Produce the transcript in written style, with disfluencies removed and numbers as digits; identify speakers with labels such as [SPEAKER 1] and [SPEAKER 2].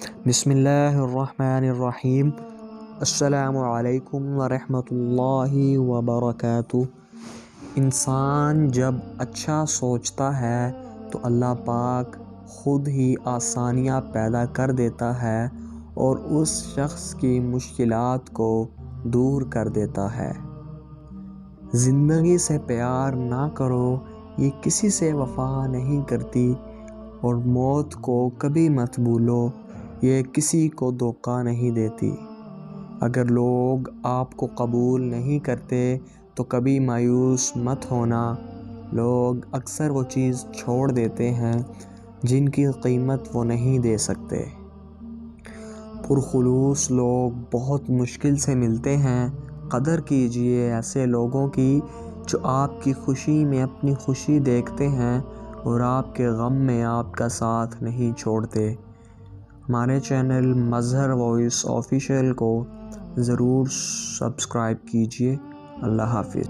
[SPEAKER 1] بسم اللہ الرحمن الرحیم۔ السلام علیکم ورحمۃ اللہ وبرکاتہ۔ انسان جب اچھا سوچتا ہے تو اللہ پاک خود ہی آسانیاں پیدا کر دیتا ہے اور اس شخص کی مشکلات کو دور کر دیتا ہے۔ زندگی سے پیار نہ کرو، یہ کسی سے وفا نہیں کرتی، اور موت کو کبھی مت بھولو، یہ کسی کو دھوکہ نہیں دیتی۔ اگر لوگ آپ کو قبول نہیں کرتے تو کبھی مایوس مت ہونا، لوگ اکثر وہ چیز چھوڑ دیتے ہیں جن کی قیمت وہ نہیں دے سکتے۔ پرخلوص لوگ بہت مشکل سے ملتے ہیں، قدر کیجئے ایسے لوگوں کی جو آپ کی خوشی میں اپنی خوشی دیکھتے ہیں اور آپ کے غم میں آپ کا ساتھ نہیں چھوڑتے۔ ہمارے چینل مظہر وائس آفیشیل کو ضرور سبسکرائب کیجئے۔ اللہ حافظ۔